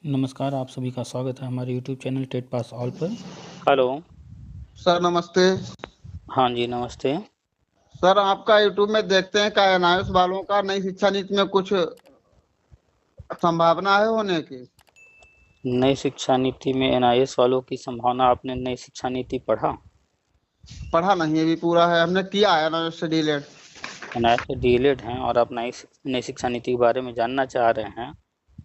नमस्कार, आप सभी का स्वागत है हमारे YouTube channel TET pass all पर। हेलो। सर नमस्ते। हाँ जी, नमस्ते। सर आपका यूट्यूब में देखते हैं क्या एनआईएस वालों का नई शिक्षा नीति में कुछ संभावना है होने की? नई शिक्षा नीति में एनआईएस वालों की संभावना। आपने नई शिक्षा नीति पढ़ा? पढ़ा नहीं अभी पूरा है, हमने किया है एनआईएस से डीलेट। एनआईएस से डीएलएड हैं और आप नई शिक्षा नीति के बारे में जानना चाह रहे हैं,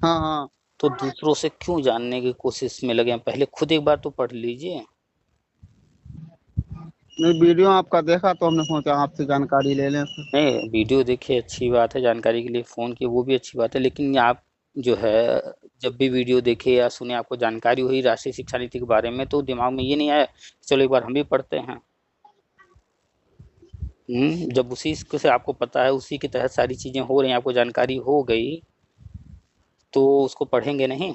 हाँ हाँ। तो दूसरों से क्यों जानने की कोशिश में लगे हैं? पहले खुद एक बार तो पढ़ लीजिए। नहीं, वीडियो आपका देखा तो हमने सोचा आपसे जानकारी ले लें सर। नहीं, वीडियो देखिए अच्छी बात है, जानकारी के लिए फ़ोन किए वो भी अच्छी बात है, लेकिन आप जो है जब भी वीडियो देखे या सुने आपको जानकारी हुई राष्ट्रीय शिक्षा नीति के बारे में, तो दिमाग में ये नहीं आया चलो एक बार हम भी पढ़ते हैं। जब उसी से आपको पता है, उसी के तहत सारी चीजें हो रही हैं, आपको जानकारी हो गई, तो उसको पढ़ेंगे नहीं?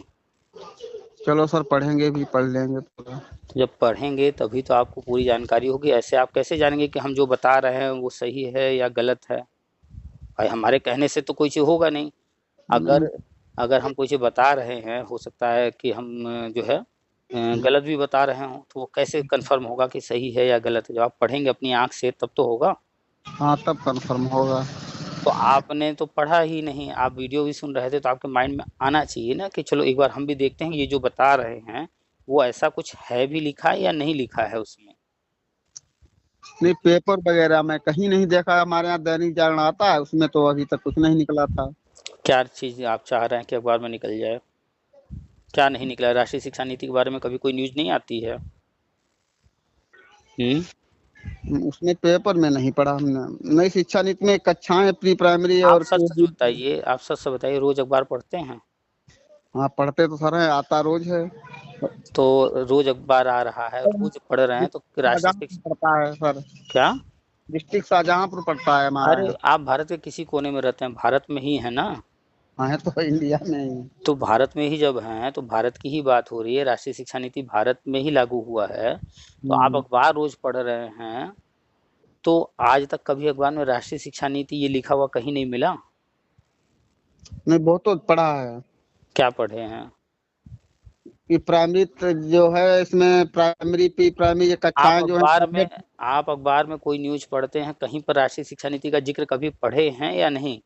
चलो सर पढ़ेंगे भी, पढ़ लेंगे पूरा। तो जब पढ़ेंगे तभी तो आपको पूरी जानकारी होगी। ऐसे आप कैसे जानेंगे कि हम जो बता रहे हैं वो सही है या गलत है? भाई हमारे कहने से तो कोई चीज होगा नहीं। अगर अगर हम कोई चीज बता रहे हैं, हो सकता है कि हम जो है गलत भी बता रहे हों, तो वो कैसे कंफर्म होगा कि सही है या गलत है? जब आप पढ़ेंगे अपनी आंख से तब तो होगा। हाँ तब कंफर्म होगा। तो आपने तो पढ़ा ही नहीं, आप वीडियो भी सुन रहे थे, तो आपके माइंड में आना चाहिए ना कि चलो एक बार हम भी देखते हैं ये जो बता रहे हैं वो ऐसा कुछ है भी लिखा है या नहीं लिखा है उसमें। नहीं, पेपर वगैरह में कहीं नहीं देखा। हमारे यहाँ दैनिक जागरण आता है, उसमें तो अभी तक कुछ नहीं निकला था। क्या चीज आप चाह रहे हैं कि अखबार में निकल जाए? क्या नहीं निकला है? राष्ट्रीय शिक्षा नीति के बारे में कभी कोई न्यूज नहीं आती है? उसमें पेपर में नहीं पढ़ा हमने। नई शिक्षा नीति में कक्षाएं प्री प्राइमरी आप और सच सच बताइए, आप सच बताइए, रोज अखबार पढ़ते हैं? हाँ पढ़ते तो सर है, आता रोज है। तो रोज अखबार आ रहा है, रोज पढ़ रहे हैं, तो राष्ट्रीय शाहजहांपुर शिक्षा पड़ता है सर। क्या? डिस्ट्रिक्ट शाहजहांपुर पड़ता है हमारा अरे यहाँ। आप भारत के किसी कोने में रहते हैं? भारत में ही है ना? हाँ है तो इंडिया में ही। तो भारत में ही जब हैं तो भारत की ही बात हो रही है, राष्ट्रीय शिक्षा नीति भारत में ही लागू हुआ है, तो आप अखबार रोज पढ़ रहे हैं, तो आज तक कभी अखबार में राष्ट्रीय शिक्षा नीति ये लिखा हुआ कहीं नहीं मिला? नहीं बहुत तो पढ़ा है क्या पढ़े हैं? कि प्राइमरी जो है इसमें प्राइमरी प्री प्राइमरी ये आप कक्षाएं जो अखबार में है। आप अखबार में कोई न्यूज पढ़ते हैं, कहीं पर राष्ट्रीय शिक्षा नीति का जिक्र कभी पढ़े हैं या नहीं?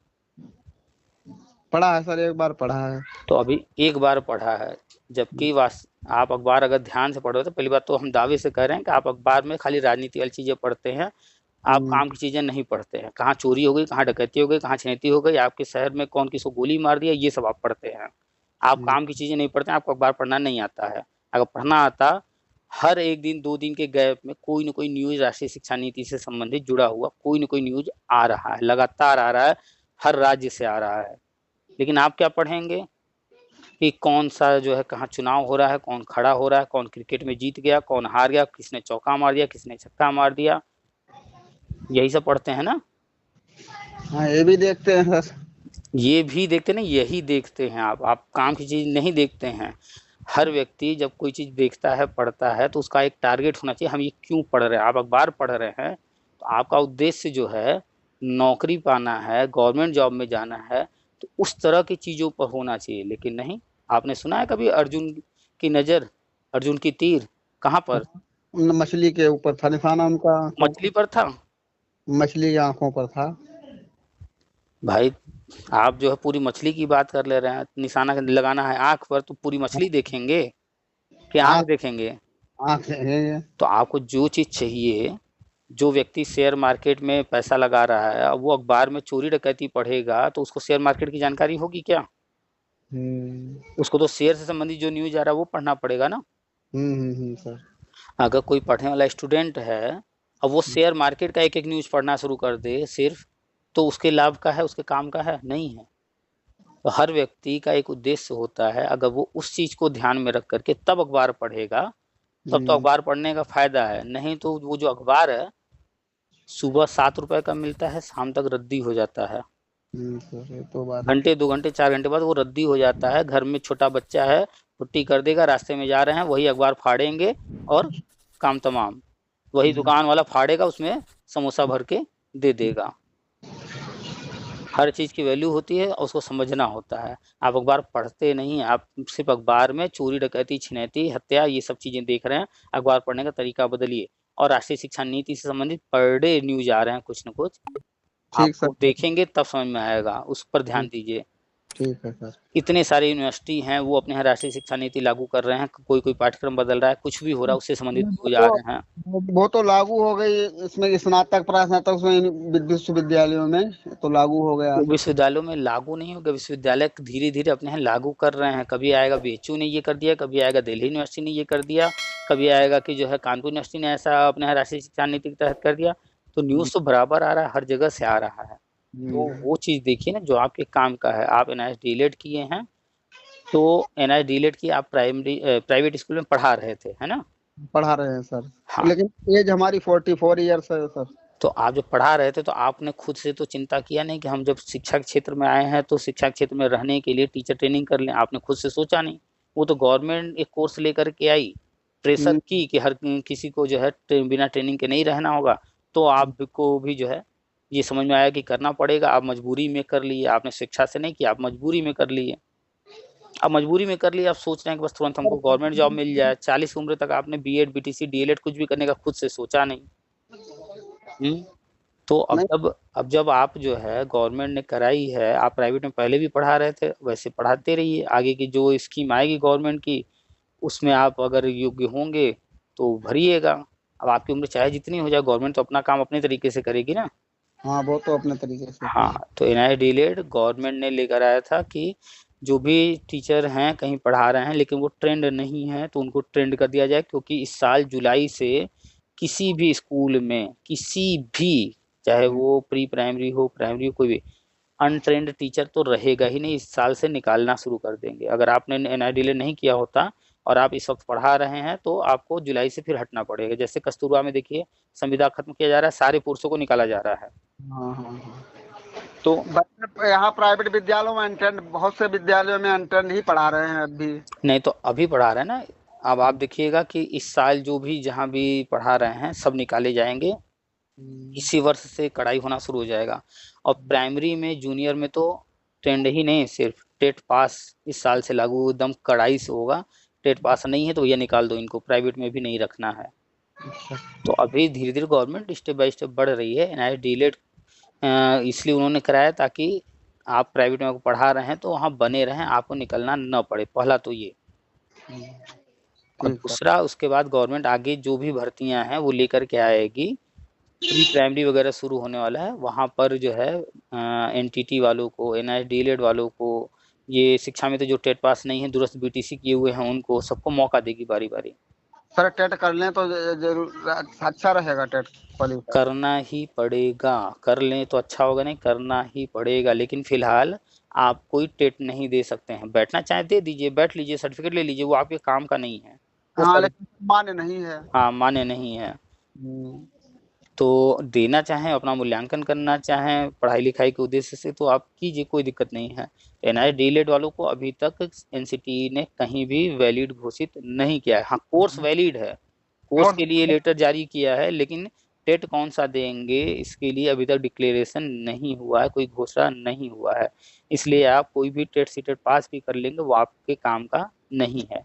पढ़ा है सर, एक बार पढ़ा है। तो अभी एक बार पढ़ा है, जबकि आप अखबार अगर ध्यान से पढ़ो तो पहली बात तो हम दावे से कह रहे हैं कि आप अखबार में खाली राजनीति वाली चीजें पढ़ते हैं, आप काम की चीजें नहीं पढ़ते हैं। कहाँ चोरी हो गई, कहाँ डकैती हो गई, कहाँ छिनैती हो गई, आपके शहर में कौन किसको गोली मार दिया, ये सब आप पढ़ते हैं। आप काम की चीजें नहीं पढ़ते हैं, आपको अखबार पढ़ना नहीं आता है। अगर पढ़ना आता, हर एक दिन 2 दिन के गैप में कोई ना कोई न्यूज राष्ट्रीय शिक्षा नीति से संबंधित जुड़ा हुआ कोई ना कोई न्यूज आ रहा है, लगातार आ रहा है, हर राज्य से आ रहा है। लेकिन आप क्या पढ़ेंगे कि कौन सा जो है कहाँ चुनाव हो रहा है, कौन खड़ा हो रहा है, कौन क्रिकेट में जीत गया, कौन हार गया, किसने चौका मार दिया, किसने छक्का मार दिया, यही सब पढ़ते हैं ना? हाँ ये भी देखते हैं सर। ये भी देखते नहीं, यही देखते हैं आप काम की चीज नहीं देखते हैं। हर व्यक्ति जब कोई चीज देखता है, पढ़ता है, तो उसका एक टारगेट होना चाहिए, हम ये क्यों पढ़ रहे हैं। आप अखबार पढ़ रहे हैं तो आपका उद्देश्य जो है नौकरी पाना है, गवर्नमेंट जॉब में जाना है, तो उस तरह की चीजों पर होना चाहिए। लेकिन नहीं, आपने सुना है कभी अर्जुन की नजर, अर्जुन की तीर कहाँ पर? मछली के ऊपर था निशाना उनका। मछली पर था। मछली की आंखों पर था। भाई आप जो है पूरी मछली की बात कर ले रहे हैं, निशाना लगाना है आंख पर, तो पूरी मछली देखेंगे कि आंख देखेंगे? आंख से। तो आपको जो चीज चाहिए, जो व्यक्ति शेयर मार्केट में पैसा लगा रहा है, अब वो अखबार में चोरी डकैती पढ़ेगा तो उसको शेयर मार्केट की जानकारी होगी क्या? उसको तो शेयर से संबंधित जो न्यूज आ रहा है वो पढ़ना पड़ेगा ना। सर अगर कोई पढ़ने वाला स्टूडेंट है, अब वो शेयर मार्केट का एक एक न्यूज पढ़ना शुरू कर दे सिर्फ, तो उसके लाभ का है, उसके काम का है? नहीं है। तो हर व्यक्ति का एक उद्देश्य होता है, अगर वो उस चीज को ध्यान में रख करके तब अखबार पढ़ेगा, तब तो अखबार पढ़ने का फायदा है। नहीं तो वो जो अखबार है सुबह 7 रुपए का मिलता है, शाम तक रद्दी हो जाता है, तो बात घंटे 2 घंटे 4 घंटे बाद वो रद्दी हो जाता है। घर में छोटा बच्चा है, छुट्टी कर देगा, रास्ते में जा रहे हैं, वही अखबार फाड़ेंगे और काम तमाम। वही दुकान वाला फाड़ेगा, उसमें समोसा भर के दे देगा। हर चीज़ की वैल्यू होती है और उसको समझना होता है। आप अखबार पढ़ते नहीं, आप सिर्फ अखबार में चोरी डकैती छिनैती हत्या ये सब चीज़ें देख रहे हैं। अखबार पढ़ने का तरीका बदलिए। और राष्ट्रीय शिक्षा नीति से संबंधित पर डे न्यूज आ रहे हैं कुछ न कुछ, ठीक सर। आपको देखेंगे तब समझ में आएगा, उस पर ध्यान दीजिए। ठीक है सर। इतने सारे यूनिवर्सिटी हैं, वो अपने यहाँ राष्ट्रीय शिक्षा नीति लागू कर रहे हैं, कोई पाठ्यक्रम बदल रहा है, कुछ भी हो रहा है उससे संबंधित न्यूज आ रहे हैं। वो तो लागू हो गई, इसमें स्नातक स्नातक उसमें विश्वविद्यालयों में तो लागू हो गया। विश्वविद्यालयों में लागू नहीं होगा, विश्वविद्यालय धीरे धीरे अपने यहाँ लागू कर रहे हैं। कभी आएगा बीएचयू ने ये कर दिया, कभी आएगा दिल्ली यूनिवर्सिटी ने ये कर दिया, कभी आएगा कि जो है कानपुर यूनिवर्सिटी ने ऐसा अपने यहाँ राष्ट्रीय शिक्षा नीति के तहत कर दिया। तो न्यूज तो बराबर आ रहा है, हर जगह से आ रहा है। तो वो चीज देखिए ना जो आपके काम का है। आप एनआईएस डीलेट किए हैं, तो एनआईएस डीलेट की आप प्राइवेट स्कूल में पढ़ा रहे थे, है ना? पढ़ा रहे हैं सर। हाँ। लेकिन एज हमारी 44 ईयर्स है सर। तो आप जब पढ़ा रहे थे तो आपने खुद से तो चिंता किया नहीं कि हम जब शिक्षा के क्षेत्र में आए हैं तो शिक्षा के क्षेत्र में रहने के लिए टीचर ट्रेनिंग कर लें? आपने खुद से सोचा नहीं। वो तो गवर्नमेंट एक कोर्स लेकर के आई, प्रेशर की कि हर किसी को जो है बिना ट्रेनिंग के नहीं रहना होगा। तो आपको भी जो है ये समझ में आया कि करना पड़ेगा। आप मजबूरी में कर लिए, आपने शिक्षा से नहीं किया, आप मजबूरी में कर लिए। अब मजबूरी में कर लिया, आप सोच रहे हैं कि बस तुरंत हमको गवर्नमेंट जॉब मिल जाए। 40 उम्र तक आपने बीएड बीटीसी डीएलएड कुछ भी करने का खुद से सोचा नहीं। तो अब जब आप जो है गवर्नमेंट ने कराई है, आप प्राइवेट में पहले भी पढ़ा रहे थे, वैसे पढ़ाते रहिए। आगे की जो स्कीम आएगी गवर्नमेंट की, उसमें आप अगर योग्य होंगे तो भरिएगा। अब आपकी उम्र चाहे जितनी हो जाए, गवर्नमेंट तो अपना काम अपने तरीके से करेगी ना। हाँ, वो तो अपने तरीके से। हाँ, तो एनआईएस डीलेड गवर्नमेंट ने लेकर आया था कि जो भी टीचर हैं कहीं पढ़ा रहे हैं लेकिन वो ट्रेंड नहीं है तो उनको ट्रेंड कर दिया जाए। क्योंकि इस साल जुलाई से किसी भी स्कूल में, किसी भी, चाहे वो प्री प्राइमरी हो, प्राइमरी हो, कोई भी अनट्रेंड टीचर तो रहेगा ही नहीं। इस साल से निकालना शुरू कर देंगे। अगर आपने एनआईएस डीलेड नहीं किया होता और आप इस वक्त पढ़ा रहे हैं तो आपको जुलाई से फिर हटना पड़ेगा। जैसे कस्तूरबा में देखिए संविदा खत्म किया जा रहा है, सारे पुरुषों को निकाला जा रहा है। हाँ हाँ हाँ। तो यहाँ प्राइवेट विद्यालयों में अनट्रेंड, बहुत से विद्यालयों में अनट्रेंड ही पढ़ा रहे हैं अभी। नहीं तो अभी पढ़ा रहे हैं ना। अब आप देखिएगा कि इस साल जो भी जहाँ भी पढ़ा रहे हैं सब निकाले जाएंगे। इसी वर्ष से कढ़ाई होना शुरू हो जाएगा। और प्राइमरी में, जूनियर में तो ट्रेंड ही नहीं, सिर्फ टेट पास इस साल से लागू एकदम कड़ाई से होगा। टेट पास नहीं है तो ये निकाल दो, इनको प्राइवेट में भी नहीं रखना है। तो अभी धीरे धीरे गवर्नमेंट स्टेप बाय स्टेप बढ़ रही है। एनआईएस डीलेड इसलिए उन्होंने कराया ताकि आप प्राइवेट में पढ़ा रहे हैं तो वहाँ बने रहें, आपको निकलना न पड़े। पहला तो ये। और दूसरा, उसके बाद गवर्नमेंट आगे जो भी भर्तियां हैं वो लेकर के आएगी। प्री प्राइमरी वगैरह शुरू होने वाला है, वहाँ पर जो है एनटीटी वालों को, एनआईएस डीलेड वालों को, ये शिक्षा में तो जो टेट पास नहीं है, दूरस्थ बीटीसी किए हुए हैं, उनको सबको मौका देगी बारी बारी। सर टेट कर लें तो जरूर अच्छा रहेगा। टेट करना ही पड़ेगा, कर लें तो अच्छा होगा, नहीं करना ही पड़ेगा। लेकिन फिलहाल आप कोई टेट नहीं दे सकते हैं। बैठना चाहे दे दीजिए, बैठ लीजिए, सर्टिफिकेट ले लीजिए, वो आपके काम का नहीं है। हाँ, लेकिन मान्य नहीं है। हाँ, मान्य नहीं है। तो देना चाहें, अपना मूल्यांकन करना चाहें पढ़ाई लिखाई के उद्देश्य से, तो आप कीजिए, कोई दिक्कत नहीं है। एनआईएस डीलेड वालों को अभी तक एनसीटी ने कहीं भी वैलिड घोषित नहीं किया है। हाँ, कोर्स वैलिड है, कोर्स के लिए लेटर जारी किया है, लेकिन टेट कौन सा देंगे इसके लिए अभी तक डिक्लेरेशन नहीं हुआ है, कोई घोषणा नहीं हुआ है। इसलिए आप कोई भी टेट सीटेट पास भी कर लेंगे वो आपके काम का नहीं है।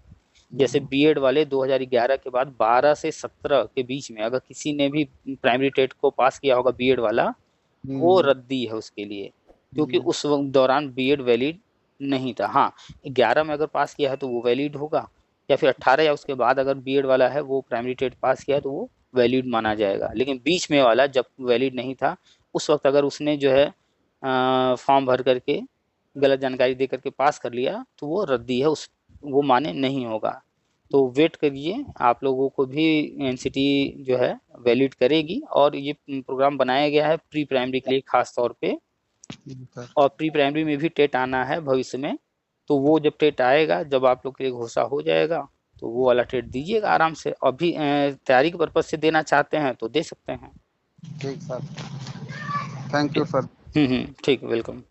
जैसे बीएड वाले 2011 के बाद 12 से 17 के बीच में अगर किसी ने भी प्राइमरी टेट को पास किया होगा बीएड वाला, वो रद्दी है उसके लिए, क्योंकि उस दौरान बीएड वैलिड नहीं था। हाँ, 11 में अगर पास किया है तो वो वैलिड होगा, या फिर 18 या उसके बाद अगर बीएड वाला है वो प्राइमरी टेट पास किया है तो वो वैलिड माना जाएगा। लेकिन बीच में वाला जब वैलिड नहीं था, उस वक्त अगर उसने जो है फॉर्म भर करके गलत जानकारी दे करके पास कर लिया तो वो रद्दी है, उस वो माने नहीं होगा। तो वेट करिए, आप लोगों को भी एनसीटी जो है वैलिड करेगी। और ये प्रोग्राम बनाया गया है प्री प्राइमरी के लिए खास तौर पे, और प्री प्राइमरी में भी टेट आना है भविष्य में। तो वो जब टेट आएगा, जब आप लोग के लिए घोषणा हो जाएगा, तो वो वाला टेट दीजिएगा आराम से। अभी तैयारी के पर्पज से देना चाहते हैं तो दे सकते हैं। ठीक सर, थैंक यू सर। ठीक, वेलकम।